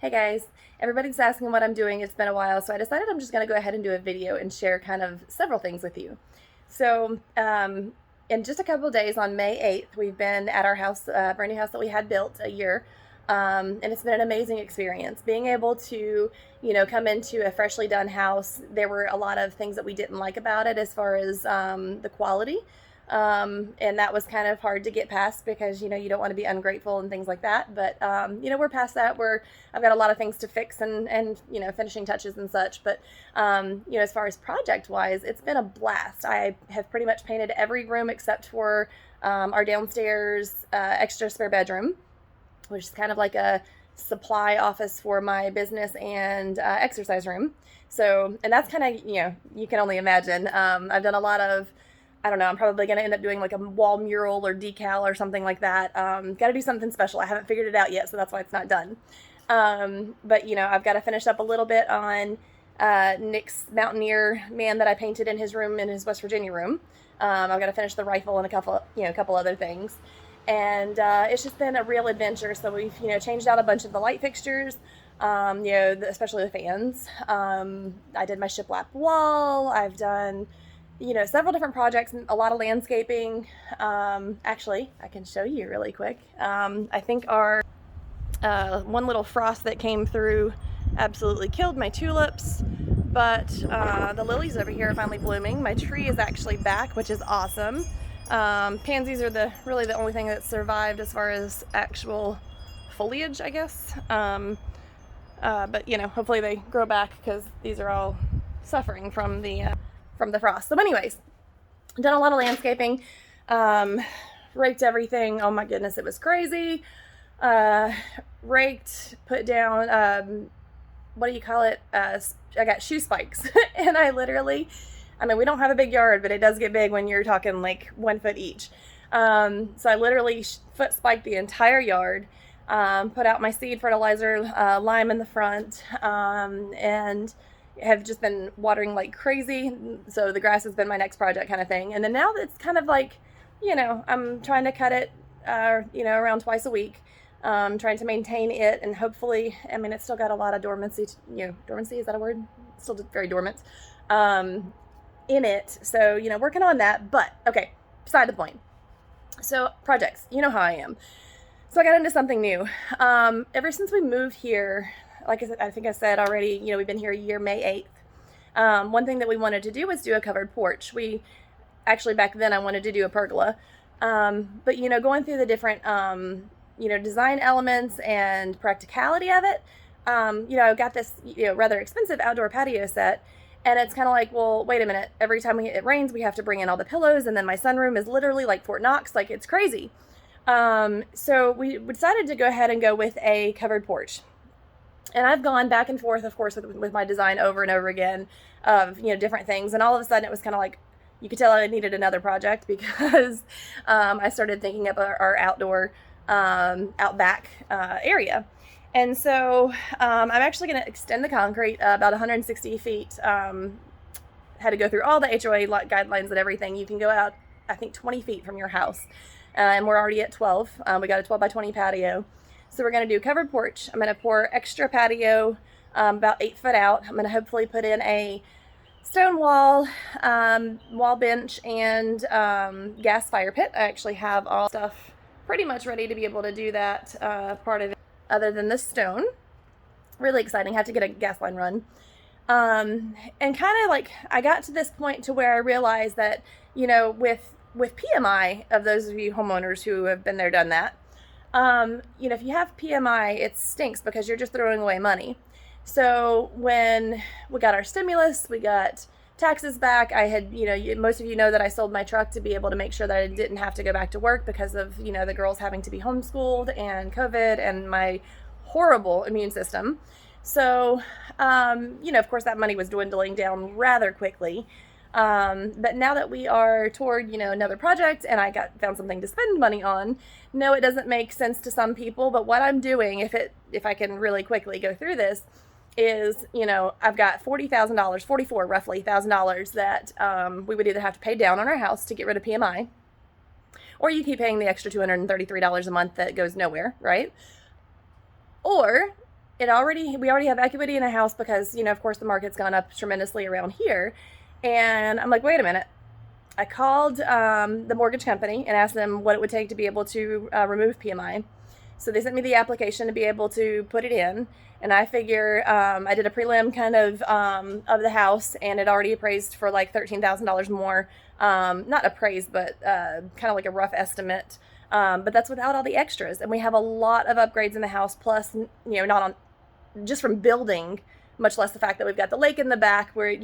Hey guys, everybody's asking what I'm doing. It's been a while, so I decided I'm just going to go ahead and do a video and share kind of several things with you. So, in just a couple of days on May 8th, we've been at our house, brand new house that we had built a year. And it's been an amazing experience. Being able to, come into a freshly done house, there were a lot of things that we didn't like about it as far as the quality. And that was kind of hard to get past because, you don't want to be ungrateful and things like that. But, we're past that. I've got a lot of things to fix and finishing touches and such. But, as far as project wise, it's been a blast. I have pretty much painted every room except for our downstairs extra spare bedroom, which is kind of like a supply office for my business and exercise room. So, and that's kind of, you can only imagine. I've done a lot of, I don't know, I'm probably going to end up doing like a wall mural or decal or something like that. Got to do something special. I haven't figured it out yet, so that's why it's not done. But, I've got to finish up a little bit on Nick's Mountaineer man that I painted in his room, in his West Virginia room. I've got to finish the rifle and a couple other things. And it's just been a real adventure. So we've, changed out a bunch of the light fixtures, especially the fans. I did my shiplap wall. I've done several different projects and a lot of landscaping. Actually, I can show you really quick. I think our one little frost that came through absolutely killed my tulips, but the lilies over here are finally blooming. My tree is actually back, which is awesome. Pansies are really the only thing that survived as far as actual foliage, I guess. But hopefully they grow back because these are all suffering from the frost. So anyways, done a lot of landscaping, raked everything. Oh my goodness, it was crazy. Raked, put down, what do you call it? I got shoe spikes and we don't have a big yard, but it does get big when you're talking like 1 foot each. So I literally foot spiked the entire yard, put out my seed fertilizer, lime in the front, and have just been watering like crazy. So the grass has been my next project kind of thing. And then now it's kind of like, I'm trying to cut it, around twice a week, trying to maintain it. And hopefully, it's still got a lot of dormancy, dormancy, is that a word? It's still very dormant, in it. So, working on that, but okay, beside the point. So projects, you know how I am. So I got into something new. Ever since we moved here, like I think I said already, we've been here a year, May 8th. One thing that we wanted to do was do a covered porch. Back then I wanted to do a pergola. But, going through the different, design elements and practicality of it, I got this, rather expensive outdoor patio set. And it's kind of like, well, wait a minute. Every time it rains, we have to bring in all the pillows. And then my sunroom is literally like Fort Knox. Like, it's crazy. So we decided to go ahead and go with a covered porch. And I've gone back and forth, of course, with my design over and over again of, different things. And all of a sudden it was kind of like, you could tell I needed another project because I started thinking of our outdoor, outback area. And so I'm actually going to extend the concrete about 160 feet. Had to go through all the HOA guidelines and everything. You can go out, I think, 20 feet from your house. And we're already at 12. We got a 12 by 20 patio. So we're going to do covered porch. I'm going to pour extra patio about 8 foot out. I'm going to hopefully put in a stone wall, wall bench, and gas fire pit. I actually have all stuff pretty much ready to be able to do that part of it, other than the stone. Really exciting. Have to get a gas line run. And kind of like I got to this point to where I realized that, with PMI, of those of you homeowners who have been there, done that, if you have PMI, it stinks because you're just throwing away money. So when we got our stimulus, we got taxes back. I had, most of you know that I sold my truck to be able to make sure that I didn't have to go back to work because of, the girls having to be homeschooled and COVID and my horrible immune system. So, of course that money was dwindling down rather quickly. But now that we are toward, another project and I found something to spend money on, no, it doesn't make sense to some people. But what I'm doing, if I can really quickly go through this, is, I've got $40,000, 44 roughly $1,000 that, we would either have to pay down on our house to get rid of PMI, or you keep paying the extra $233 a month that goes nowhere, right? Or we already have equity in a house because, of course the market's gone up tremendously around here. And I'm like, wait a minute. I called the mortgage company and asked them what it would take to be able to remove PMI. So they sent me the application to be able to put it in. And I figure I did a prelim kind of the house, and it already appraised for like $13,000 more. Not appraised, but kind of like a rough estimate. But that's without all the extras. And we have a lot of upgrades in the house, plus, not on just from building, much less the fact that we've got the lake in the back where,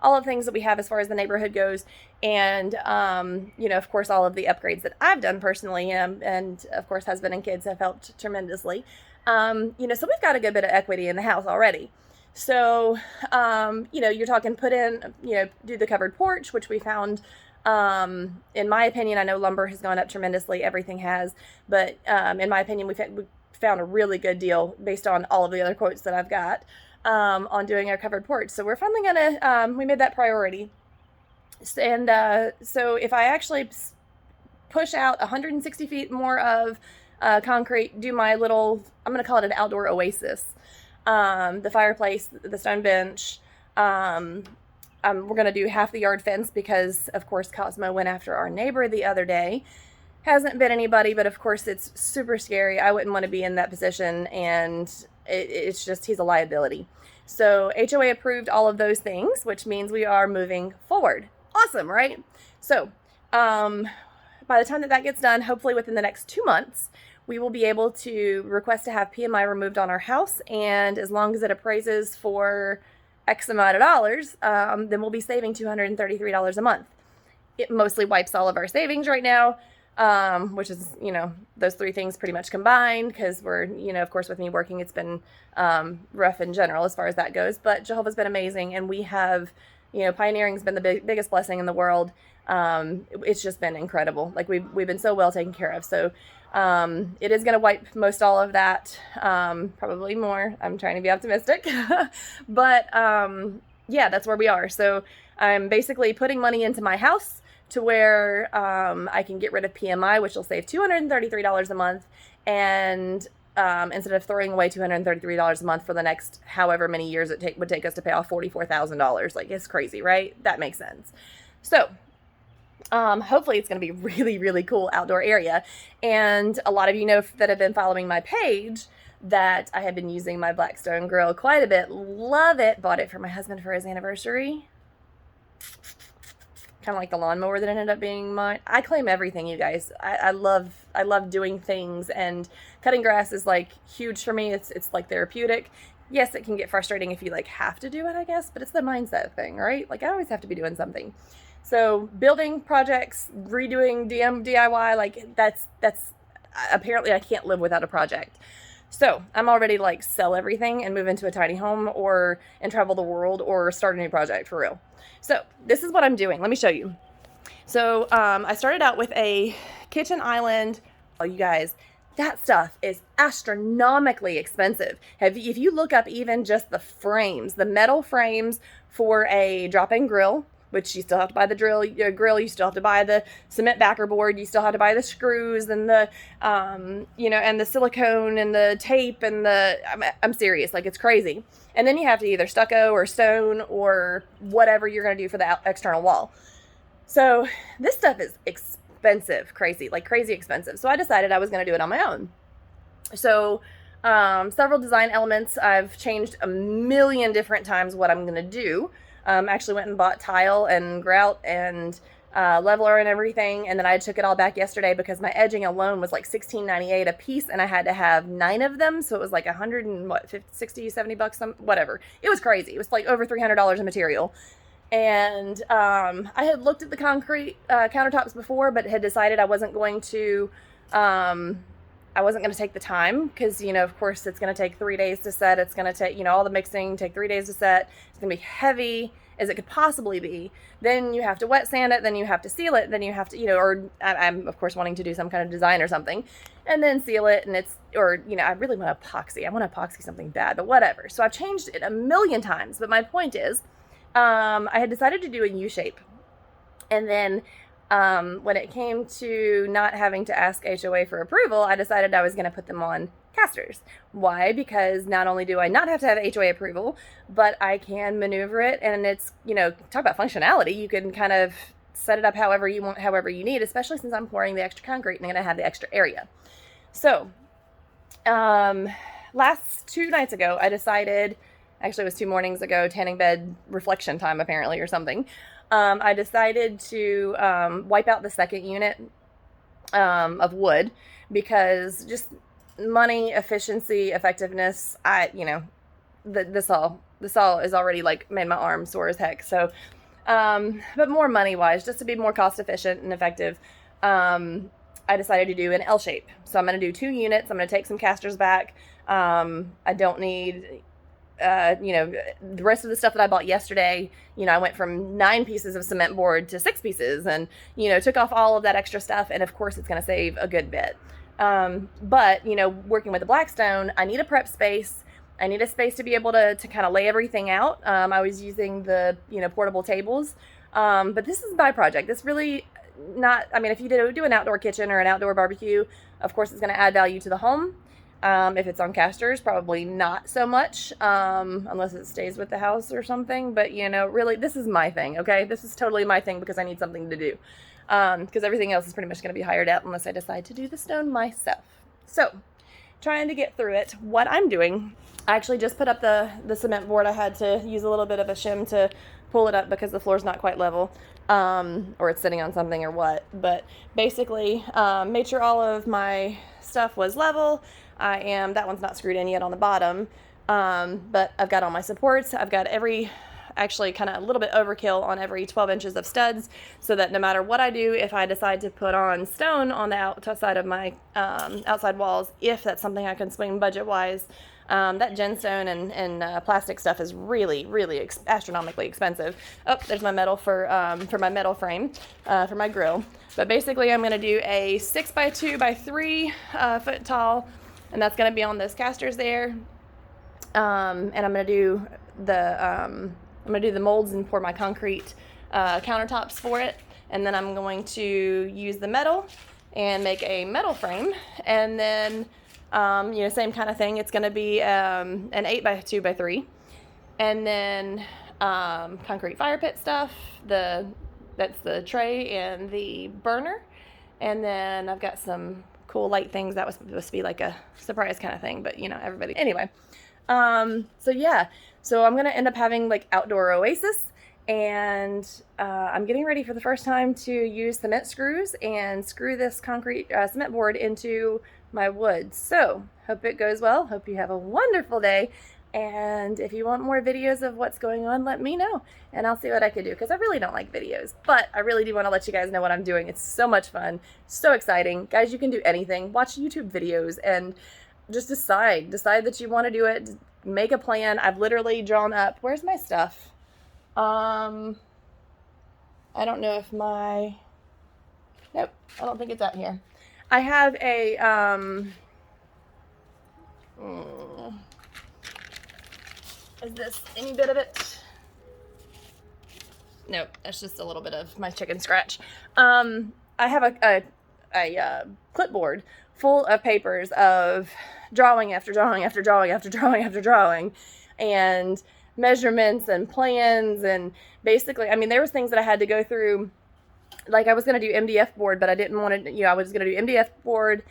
all of the things that we have as far as the neighborhood goes. And, of course, all of the upgrades that I've done personally, and of course, husband and kids have helped tremendously. So we've got a good bit of equity in the house already. So, you're talking put in, do the covered porch, which we found, in my opinion, I know lumber has gone up tremendously. Everything has, but, in my opinion, we found a really good deal based on all of the other quotes that I've got, on doing our covered porch. So we're finally gonna, we made that priority. And, so if I actually push out 160 feet more of, concrete, do my little, I'm going to call it an outdoor oasis. The fireplace, the stone bench. We're going to do half the yard fence because, of course, Cosmo went after our neighbor the other day. Hasn't been anybody, but of course it's super scary. I wouldn't want to be in that position, and it's just, he's a liability. So HOA approved all of those things, which means we are moving forward. Awesome, right? So, by the time that gets done, hopefully within the next 2 months, we will be able to request to have PMI removed on our house. And as long as it appraises for X amount of dollars, then we'll be saving $233 a month. It mostly wipes all of our savings right now, which is, those three things pretty much combined, because we're, of course, with me working, it's been rough in general as far as that goes. But Jehovah's been amazing, and we have, pioneering's been the biggest blessing in the world. It's just been incredible. Like we've been so well taken care of. So, it is going to wipe most all of that, probably more. I'm trying to be optimistic, but, yeah, that's where we are. So I'm basically putting money into my house to where, I can get rid of PMI, which will save $233 a month. And, instead of throwing away $233 a month for the next however many years it would take us to pay off $44,000. Like, it's crazy, right? That makes sense. So, hopefully it's going to be really, really cool outdoor area. And a lot of you know that have been following my page that I have been using my Blackstone grill quite a bit. Love it. Bought it for my husband for his anniversary. Kind of like the lawnmower that ended up being mine. I claim everything, you guys. I love doing things, and cutting grass is like huge for me. It's like therapeutic. Yes, it can get frustrating if you like have to do it, I guess, but it's the mindset thing, right? Like I always have to be doing something. So building projects, redoing DIY, like that's apparently I can't live without a project. So I'm already like sell everything and move into a tiny home and travel the world or start a new project for real. So this is what I'm doing. Let me show you. So I started out with a kitchen island. Oh, you guys, that stuff is astronomically expensive. If you look up even just the frames, the metal frames for a drop-in grill, which you still have to buy the grill, you still have to buy the cement backer board, you still have to buy the screws and the, and the silicone and the tape and I'm serious, like it's crazy. And then you have to either stucco or stone or whatever you're going to do for the external wall. So this stuff is expensive, crazy expensive. So I decided I was going to do it on my own. So several design elements, I've changed a million different times what I'm going to do. Actually went and bought tile and grout and leveler and everything, and then I took it all back yesterday because my edging alone was like $16.98 a piece, and I had to have 9 of them, so it was like $60-70, whatever. It was crazy. It was like over $300 in material. And I had looked at the concrete countertops before, but had decided I wasn't going to take the time because, of course, it's going to take 3 days to set. It's going to take, all the mixing, take 3 days to set. It's going to be heavy as it could possibly be. Then you have to wet sand it. Then you have to seal it. Then you have to, I'm, of course, wanting to do some kind of design or something. And then seal it. And I really want epoxy. I want to epoxy something bad, but whatever. So I've changed it a million times. But my point is, I had decided to do a U shape. And then when it came to not having to ask HOA for approval, I decided I was going to put them on casters. Why? Because not only do I not have to have HOA approval, but I can maneuver it, and it's, you know, talk about functionality. You can kind of set it up however you want, however you need, especially since I'm pouring the extra concrete and I'm going to have the extra area. So, last 2 nights ago, I decided, actually it was 2 mornings ago, tanning bed reflection time apparently or something. I decided to wipe out the second unit of wood, because just money, efficiency, effectiveness, this all is already like made my arm sore as heck. So, but more money wise, just to be more cost efficient and effective, I decided to do an L shape. So I'm going to do 2 units. I'm going to take some casters back. I don't need, the rest of the stuff that I bought yesterday. I went from 9 pieces of cement board to 6 pieces, and, took off all of that extra stuff. And of course it's going to save a good bit. But, working with the Blackstone, I need a prep space. I need a space to be able to kind of lay everything out. I was using the, portable tables. But this is my project. This really not, if you do an outdoor kitchen or an outdoor barbecue, of course it's going to add value to the home. If it's on casters, probably not so much, unless it stays with the house or something. But, really, this is my thing, okay? This is totally my thing because I need something to do. Because everything else is pretty much going to be hired out unless I decide to do the stone myself. So, trying to get through it. What I'm doing, I actually just put up the cement board. I had to use a little bit of a shim to pull it up because the floor's not quite level, or it's sitting on something or what. But basically, made sure all of my stuff was level. That one's not screwed in yet on the bottom, but I've got all my supports. I've got actually kind of a little bit overkill on every 12 inches of studs, so that no matter what I do, if I decide to put on stone on the outside of my outside walls, if that's something I can swing budget-wise, that gemstone and plastic stuff is really, really astronomically expensive. Oh, there's my metal for my metal frame for my grill. But basically, I'm going to do a 6 by 2 by 3 foot tall, and that's going to be on those casters there. And I'm going to do the molds and pour my concrete countertops for it. And then I'm going to use the metal and make a metal frame. And then, same kind of thing. It's going to be an 8 by 2 by 3. And then concrete fire pit stuff. That's the tray and the burner. And then I've got some cool light things. That was supposed to be like a surprise kind of thing, but everybody. Anyway, so I'm going to end up having like outdoor Oasis, and I'm getting ready for the first time to use cement screws and screw this concrete cement board into my wood. So hope it goes well. Hope you have a wonderful day. And if you want more videos of what's going on, let me know, and I'll see what I can do, because I really don't like videos, but I really do want to let you guys know what I'm doing. It's so much fun, so exciting. Guys, you can do anything. Watch YouTube videos and just decide that you want to do it. Make a plan. I've literally drawn up, where's my stuff? I don't know if nope, I don't think it's out here. I have is this any bit of it? Nope, that's just a little bit of my chicken scratch. I have a clipboard full of papers of drawing after drawing after drawing after drawing after drawing, and measurements and plans, and basically, there was things that I had to go through. Like I was going to do MDF board, but I didn't want to, I was going to do MDF board,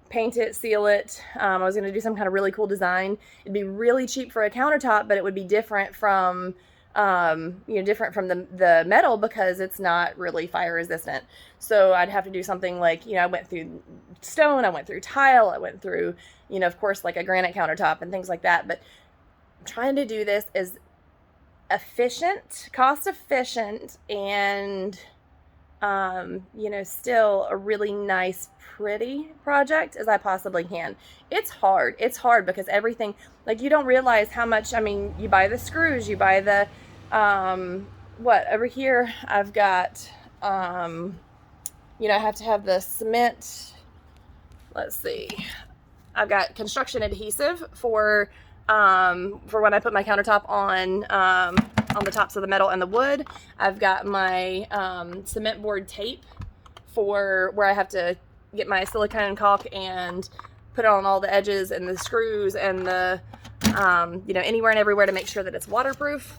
paint it, seal it. I was going to do some kind of really cool design. It'd be really cheap for a countertop, but it would be different from, the metal, because it's not really fire resistant. So I'd have to do something like, I went through stone, I went through tile, I went through, of course, like a granite countertop and things like that. But I'm trying to do this as efficient, cost efficient, and still a really nice, pretty project as I possibly can. It's hard because everything, like, you don't realize how much, you buy the screws, you buy the, over here, I've got, I have to have the cement, let's see, I've got construction adhesive for when I put my countertop on the tops of the metal and the wood. I've got my cement board tape for where I have to get my silicone caulk and put it on all the edges and the screws and the, you know, anywhere and everywhere to make sure that it's waterproof.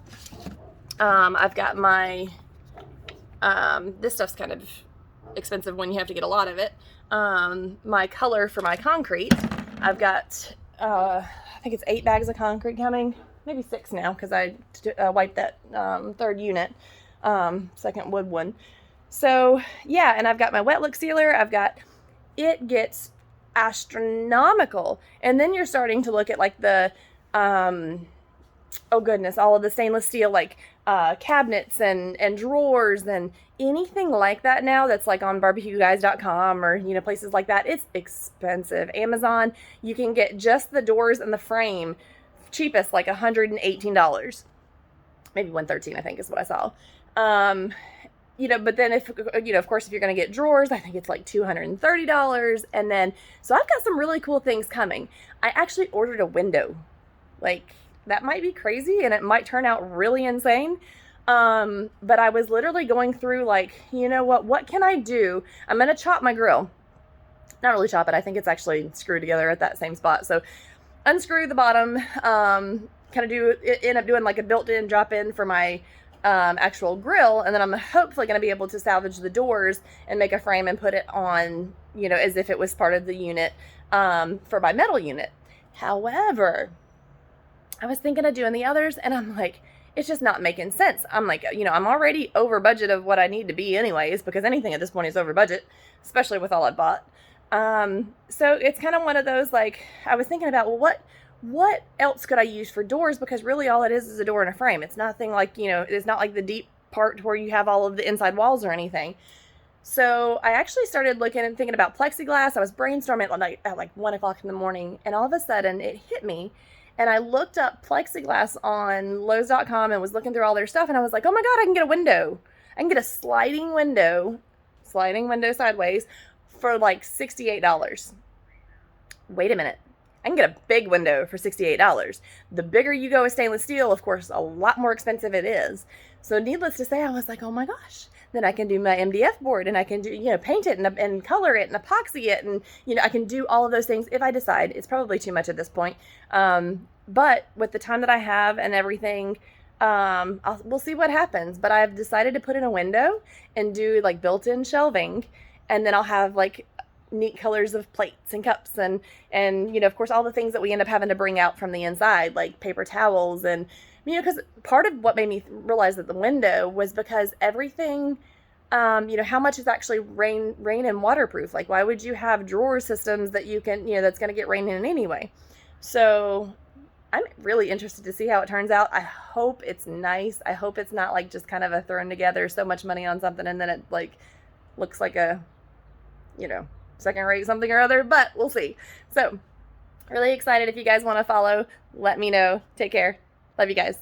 I've got my, this stuff's kind of expensive when you have to get a lot of it. My color for my concrete, I've got, I think it's 8 bags of concrete coming, maybe 6 now, because I wiped that third unit, second wood one. So yeah, and I've got my wet look sealer. It gets astronomical. And then you're starting to look at like the, oh goodness, all of the stainless steel, like cabinets and drawers and anything like that now that's like on barbecueguys.com or, you know, places like that. It's expensive. Amazon, you can get just the doors and the frame cheapest, like $118, maybe $113, I think is what I saw. You know, but then if, you know, of course, if you're going to get drawers, I think it's like $230. And then, so I've got some really cool things coming. I actually ordered a window. Like, that might be crazy and it might turn out really insane. But I was literally going through like, you know what can I do? I'm going to chop my grill. Not really chop it. I think it's actually screwed together at that same spot. So unscrew the bottom, kind of end up doing like a built-in drop-in for my actual grill, and then I'm hopefully going to be able to salvage the doors and make a frame and put it on, you know, as if it was part of the unit for my metal unit. However, I was thinking of doing the others, and I'm like, it's just not making sense. I'm like, you know, I'm already over budget of what I need to be anyways, because anything at this point is over budget, especially with all I bought. So it's kind of one of those, like, I was thinking about, well, what else could I use for doors? Because really all it is a door and a frame. It's nothing like, you know, it's not like the deep part where you have all of the inside walls or anything. So I actually started looking and thinking about plexiglass. I was brainstorming at like 1 o'clock in the morning, and all of a sudden it hit me. And I looked up plexiglass on Lowe's.com and was looking through all their stuff, and I was like, oh my God, I can get a window. I can get a sliding window sideways for like $68. Wait a minute. I can get a big window for $68. The bigger you go with stainless steel, of course, a lot more expensive it is. So needless to say, I was like, oh my gosh, then I can do my MDF board, and I can do, you know, paint it and color it and epoxy it. And, you know, I can do all of those things if I decide. It's probably too much at this point. But with the time that I have and everything, we'll see what happens. But I've decided to put in a window and do like built-in shelving. And then I'll have like neat colors of plates and cups and you know, of course, all the things that we end up having to bring out from the inside, like paper towels. And, you know, because part of what made me realize that the window was because everything, you know, how much is actually rain and waterproof? Like, why would you have drawer systems that you can, you know, that's going to get rain in anyway? So I'm really interested to see how it turns out. I hope it's nice. I hope it's not like just kind of a thrown together so much money on something and then it like looks like a, you know, second rate something or other, but we'll see. So really excited. If you guys want to follow, let me know. Take care. Love you guys.